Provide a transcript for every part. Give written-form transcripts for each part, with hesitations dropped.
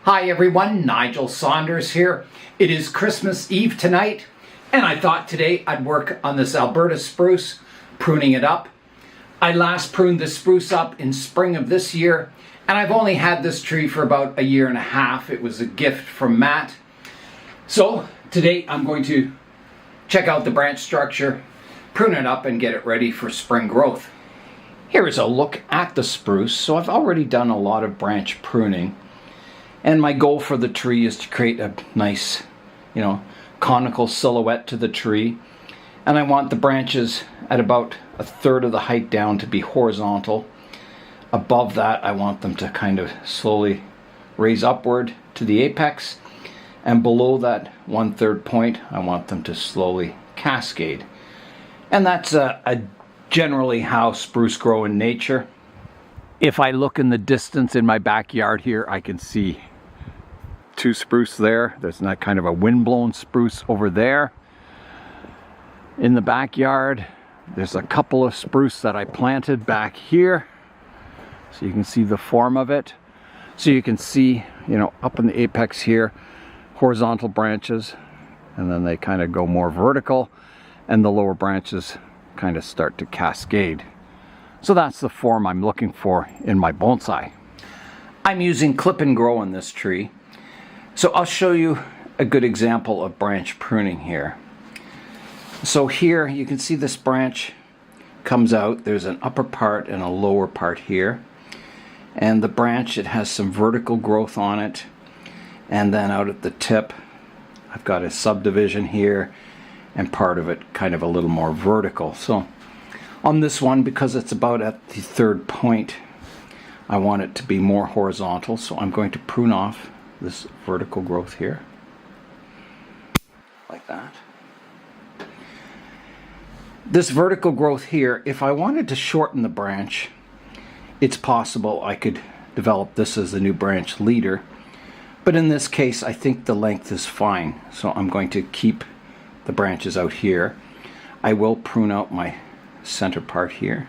Hi everyone, Nigel Saunders here. It is Christmas Eve tonight, and I thought today I'd work on this Alberta spruce, pruning it up. I last pruned the spruce up in spring of this year, and I've only had this tree for about a year and a half. It was a gift from Matt. So today I'm going to check out the branch structure, prune it up, and get it ready for spring growth. Here is a look at the spruce. So I've already done a lot of branch pruning. And my goal for the tree is to create a nice, conical silhouette to the tree. And I want the branches at about a third of the height down to be horizontal. Above that, I want them to kind of slowly raise upward to the apex. And below that 1/3 point, I want them to slowly cascade. And that's generally how spruce grow in nature. If I look in the distance in my backyard here, I can see two spruce there. There's not kind of a windblown spruce over there. In the backyard, there's a couple of spruce that I planted back here. So you can see the form of it. So you can see, up in the apex here, horizontal branches, and then they kind of go more vertical, and the lower branches kind of start to cascade. So that's the form I'm looking for in my bonsai. I'm using clip and grow on this tree. So I'll show you a good example of branch pruning here. So here you can see this branch comes out. There's an upper part and a lower part here. And the branch, it has some vertical growth on it. And then out at the tip, I've got a subdivision here and part of it kind of a little more vertical. So on this one, because it's about at the 3rd point, I want it to be more horizontal. So I'm going to prune off this vertical growth here, like that. This vertical growth here, if I wanted to shorten the branch, it's possible I could develop this as the new branch leader. But in this case, I think the length is fine. So I'm going to keep the branches out here. I will prune out my center part here.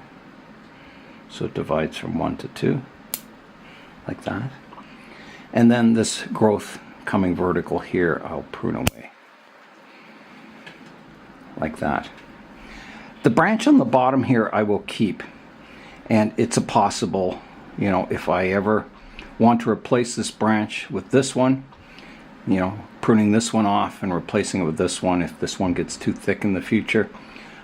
So it divides from 1 to 2, like that. And then this growth coming vertical here, I'll prune away, like that. The branch on the bottom here I will keep. And it's a possible, if I ever want to replace this branch with this one, pruning this one off and replacing it with this one, if this one gets too thick in the future,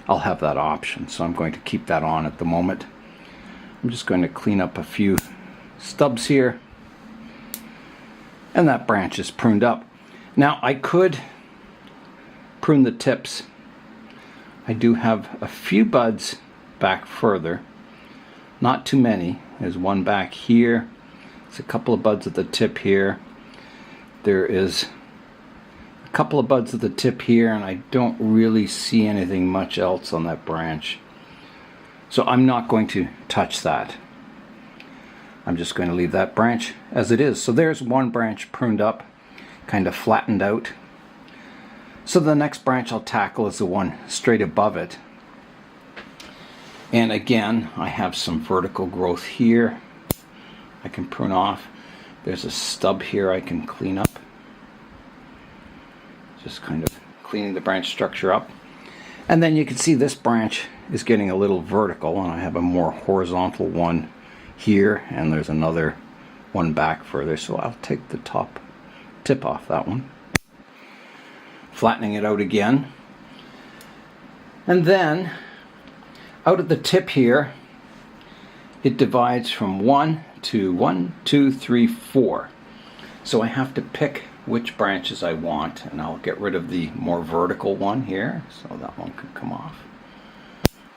I'll have that option. So I'm going to keep that on at the moment. I'm just going to clean up a few stubs here. And that branch is pruned up. Now I could prune the tips. I do have a few buds back further. Not too many. There's one back here. There's a couple of buds at the tip here. There is a couple of buds at the tip here, and I don't really see anything much else on that branch. So I'm not going to touch that. I'm just going to leave that branch as it is. So there's one branch pruned up, kind of flattened out. So the next branch I'll tackle is the one straight above it. And again, I have some vertical growth here I can prune off. There's a stub here I can clean up. Just kind of cleaning the branch structure up. And then you can see this branch is getting a little vertical, and I have a more horizontal one here, and there's another one back further. So I'll take the top tip off that one. Flattening it out again. And then out at the tip here, it divides from 1 to 1, 2, 3, 4. So I have to pick which branches I want, and I'll get rid of the more vertical one here, so that one could come off.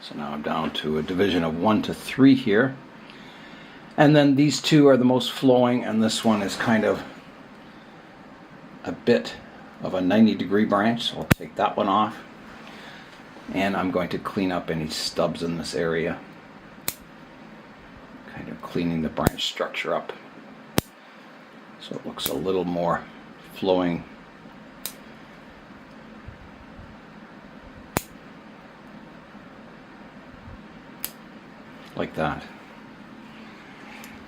So now I'm down to a division of 1 to 3 here. And then these two are the most flowing, and this one is kind of a bit of a 90-degree branch, so I'll take that one off. And I'm going to clean up any stubs in this area. Kind of cleaning the branch structure up so it looks a little more flowing. Like that.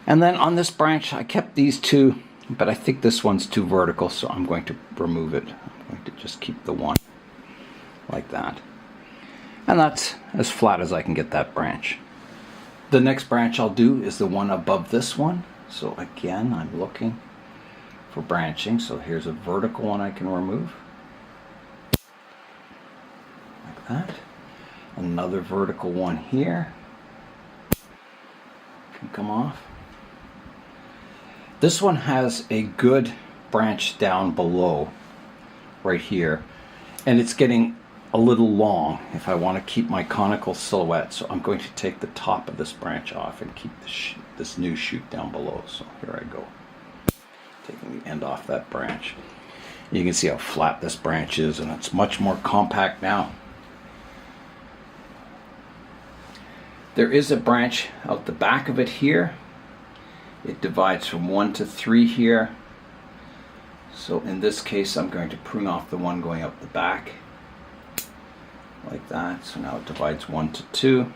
And then on this branch, I kept these two but I think this one's too vertical, so I'm going to remove it. I'm going to just keep the one like that. And that's as flat as I can get that branch. The next branch I'll do is the one above this one. So again, I'm looking for branching. So here's a vertical one I can remove. Like that. Another vertical one here can come off. This one has a good branch down below, right here, and it's getting a little long if I want to keep my conical silhouette. So I'm going to take the top of this branch off and keep this new shoot down below. So here I go, taking the end off that branch. You can see how flat this branch is, and it's much more compact now. There is a branch out the back of it here. It divides from 1 to 3 here. So in this case, I'm going to prune off the one going up the back, like that. So now it divides 1 to 2.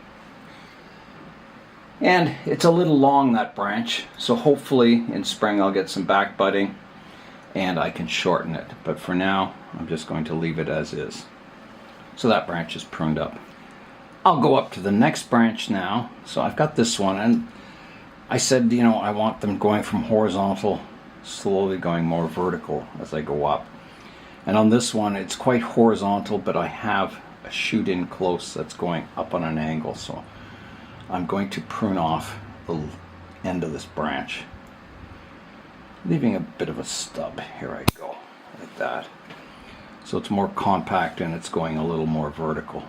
And it's a little long, that branch, so hopefully in spring I'll get some back budding and I can shorten it. But for now, I'm just going to leave it as is. So that branch is pruned up. I'll go up to the next branch now. So I've got this one, and I said, you know, I want them going from horizontal, slowly going more vertical as I go up. And on this one, it's quite horizontal, but I have a shoot in close that's going up on an angle. So I'm going to prune off the end of this branch, leaving a bit of a stub. Here I go, like that. So it's more compact and it's going a little more vertical.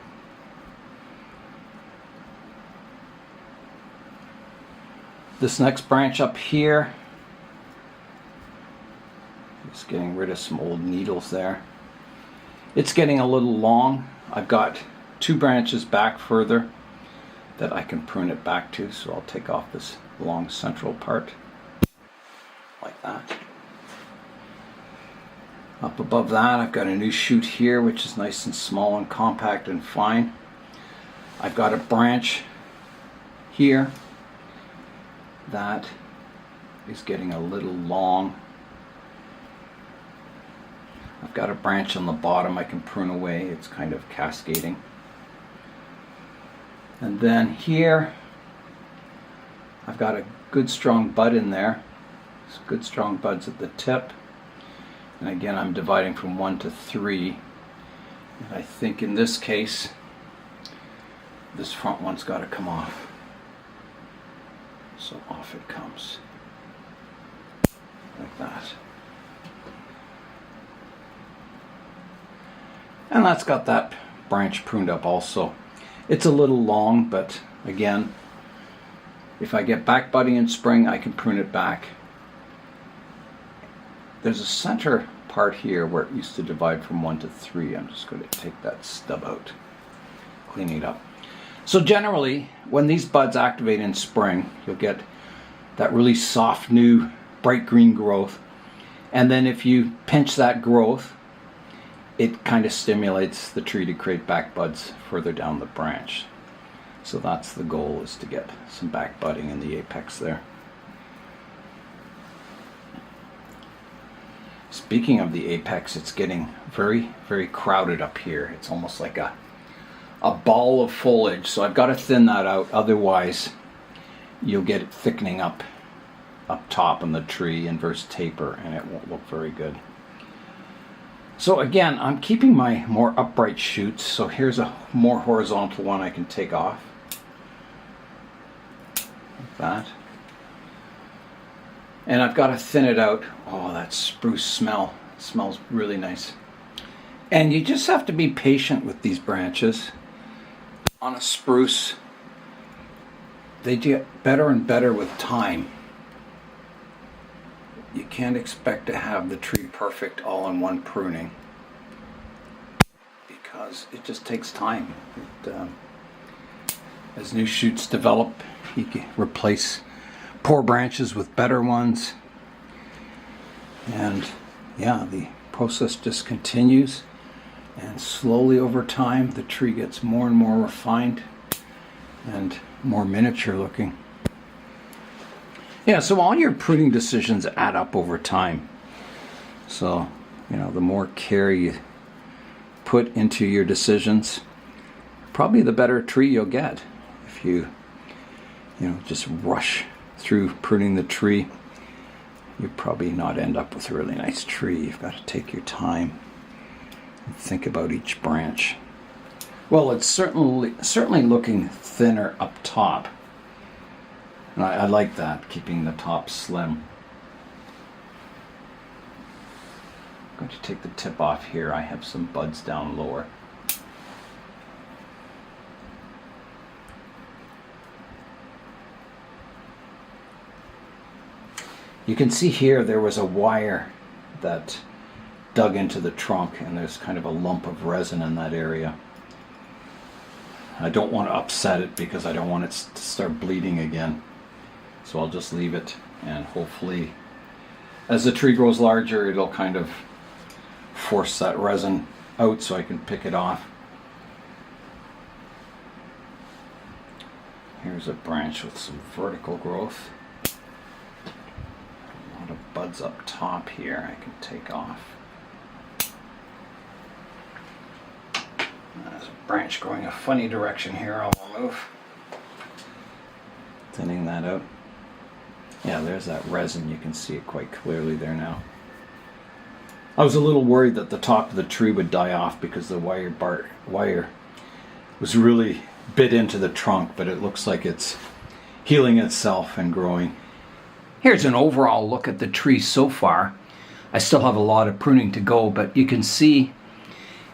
This next branch up here, just getting rid of some old needles there. It's getting a little long. I've got 2 branches back further that I can prune it back to, so I'll take off this long central part, like that. Up above that, I've got a new shoot here, which is nice and small and compact and fine. I've got a branch here that is getting a little long. I've got a branch on the bottom I can prune away. It's kind of cascading. And then here, I've got a good strong bud in there. It's good strong buds at the tip. And again, I'm dividing from 1 to 3. And I think in this case, this front one's got to come off. So off it comes, like that. And that's got that branch pruned up also. It's a little long, but again, if I get back budding in spring, I can prune it back. There's a center part here where it used to divide from 1 to 3. I'm just going to take that stub out, cleaning it up. So generally, when these buds activate in spring, you'll get that really soft, new, bright green growth. And then if you pinch that growth, it kind of stimulates the tree to create back buds further down the branch. So that's the goal, is to get some back budding in the apex there. Speaking of the apex, it's getting very, very crowded up here. It's almost like a ball of foliage, so I've got to thin that out, otherwise you'll get it thickening up top on the tree, inverse taper, and it won't look very good. So again, I'm keeping my more upright shoots, so here's a more horizontal one I can take off, like that. And I've got to thin it out. Oh, that spruce smell. It smells really nice. And you just have to be patient with these branches. On a spruce, they get better and better with time. You can't expect to have the tree perfect all in one pruning, because it just takes time. As new shoots develop, you can replace poor branches with better ones. And yeah, the process just continues. And slowly over time, the tree gets more and more refined and more miniature looking. Yeah, so all your pruning decisions add up over time. So, you know, the more care you put into your decisions, probably the better tree you'll get. If you just rush through pruning the tree, you'll probably not end up with a really nice tree. You've got to take your time and think about each branch. Well, it's certainly looking thinner up top. And I like that, keeping the top slim. I'm going to take the tip off here. I have some buds down lower. You can see here there was a wire that dug into the trunk, and there's kind of a lump of resin in that area. I don't want to upset it because I don't want it to start bleeding again. So I'll just leave it, and hopefully as the tree grows larger it'll kind of force that resin out so I can pick it off. Here's a branch with some vertical growth. A lot of buds up top here I can take off. There's a branch going a funny direction here. I'll remove. Thinning that out. Yeah, there's that resin. You can see it quite clearly there now. I was a little worried that the top of the tree would die off because the wire was really bit into the trunk, but it looks like it's healing itself and growing. Here's an overall look at the tree so far. I still have a lot of pruning to go, but you can see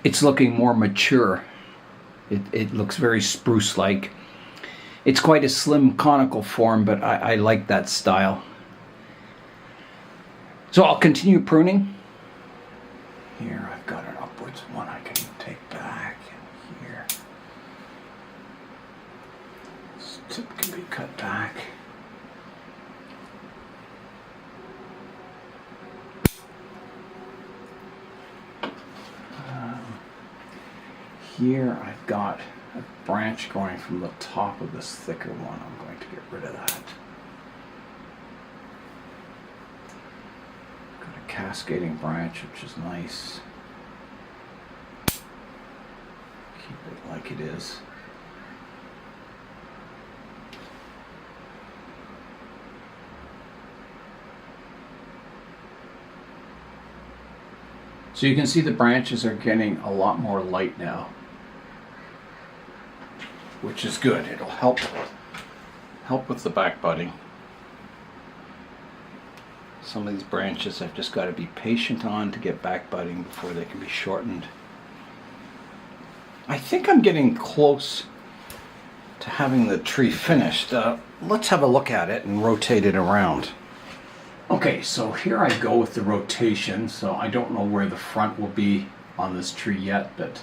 it's looking more mature. It looks very spruce-like. It's quite a slim conical form, but I like that style. So I'll continue pruning. Here I've got an upwards one I can take back. And here, this tip can be cut back. Here I've got a branch going from the top of this thicker one. I'm going to get rid of that. Got a cascading branch, which is nice. Keep it like it is. So you can see the branches are getting a lot more light now, which is good. It'll help with the back budding. Some of these branches I've just got to be patient on to get back budding before they can be shortened. I think I'm getting close to having the tree finished. Let's have a look at it and rotate it around. Okay, so here I go with the rotation. So I don't know where the front will be on this tree yet, but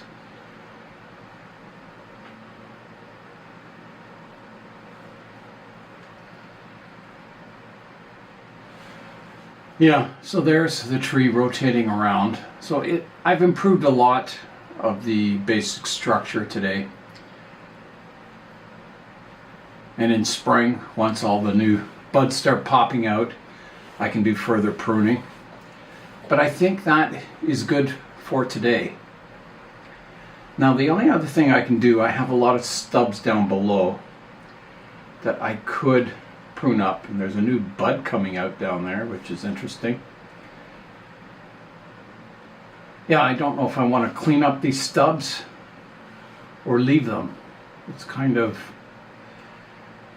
yeah, so there's the tree rotating around. So I've improved a lot of the basic structure today. And in spring, once all the new buds start popping out, I can do further pruning. But I think that is good for today. Now the only other thing I can do, I have a lot of stubs down below that I could prune up, and there's a new bud coming out down there, which is interesting. Yeah, I don't know if I want to clean up these stubs or leave them. It's kind of,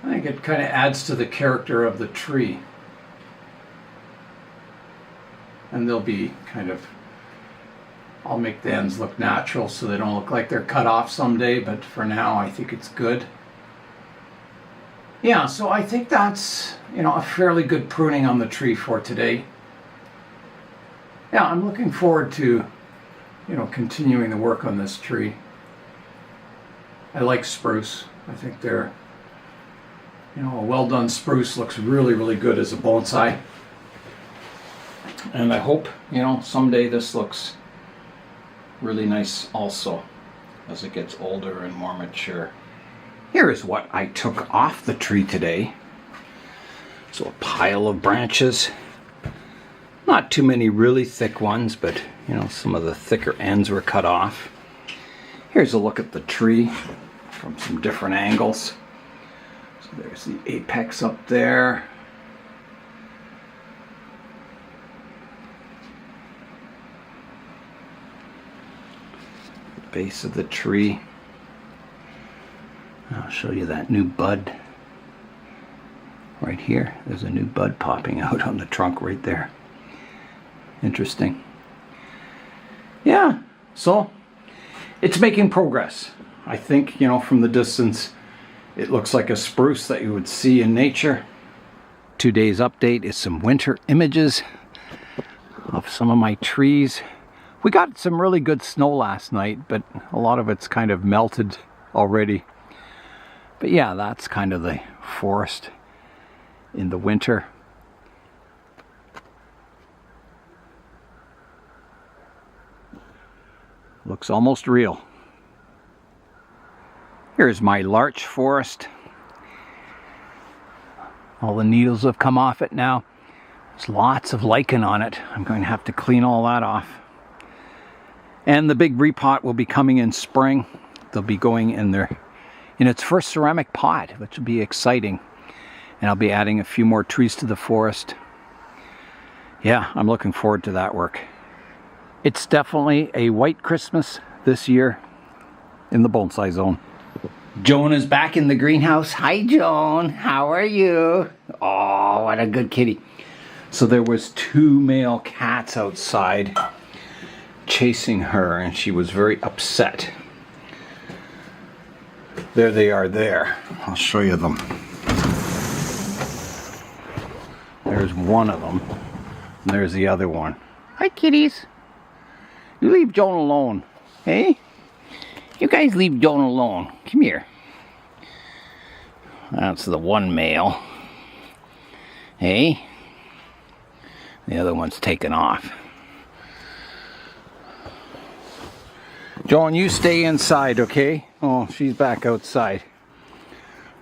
I think it kind of adds to the character of the tree. And they'll be kind of, I'll make the ends look natural so they don't look like they're cut off someday, but for now I think it's good. Yeah, so I think that's, a fairly good pruning on the tree for today. Yeah, I'm looking forward to, continuing the work on this tree. I like spruce. I think they're, a well done spruce looks really, really good as a bonsai. And I hope, someday this looks really nice also as it gets older and more mature. Here is what I took off the tree today. So a pile of branches. Not too many really thick ones, but you know, some of the thicker ends were cut off. Here's a look at the tree from some different angles. So there's the apex up there. Base of the tree. I'll show you that new bud right here. There's a new bud popping out on the trunk right there. Interesting. Yeah, so it's making progress. I think, you know, from the distance it looks like a spruce that you would see in nature. Today's update is some winter images of some of my trees. We got some really good snow last night, but a lot of it's kind of melted already. But yeah, that's kind of the forest in the winter. Looks almost real. Here's my larch forest. All the needles have come off it now. There's lots of lichen on it. I'm going to have to clean all that off. And the big repot will be coming in spring. They'll be going in its first ceramic pot, which will be exciting. And I'll be adding a few more trees to the forest. Yeah, I'm looking forward to that work. It's definitely a white Christmas this year in the bonsai zone. Joan is back in the greenhouse. Hi, Joan. How are you? Oh, what a good kitty. So there was 2 male cats outside chasing her, and she was very upset. There they are there. I'll show you them. There's one of them, and there's the other one. Hi, kitties. You leave Joan alone. Hey? You guys leave Joan alone. Come here. That's the one male. Hey? The other one's taken off. Joan, you stay inside, okay? Oh, she's back outside.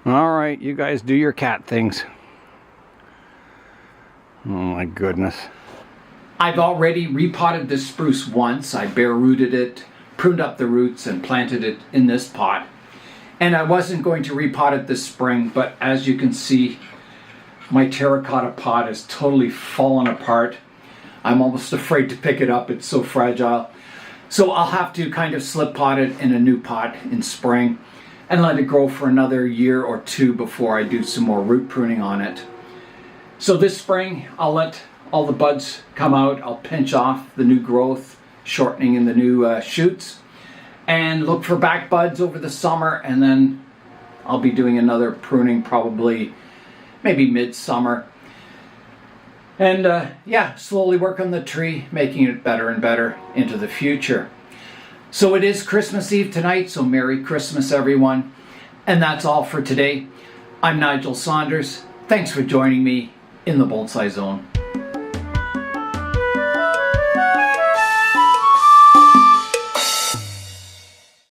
Alright, you guys do your cat things. Oh my goodness. I've already repotted this spruce once. I bare rooted it, pruned up the roots, and planted it in this pot. And I wasn't going to repot it this spring, but as you can see, my terracotta pot is totally fallen apart. I'm almost afraid to pick it up. It's so fragile. So I'll have to kind of slip pot it in a new pot in spring and let it grow for another year or 2 before I do some more root pruning on it. So this spring, I'll let all the buds come out. I'll pinch off the new growth, shortening in the new shoots, and look for back buds over the summer, and then I'll be doing another pruning probably maybe midsummer. And yeah, slowly work on the tree, making it better and better into the future. So it is Christmas Eve tonight, so Merry Christmas everyone. And that's all for today. I'm Nigel Saunders. Thanks for joining me in the Bonsai Zone.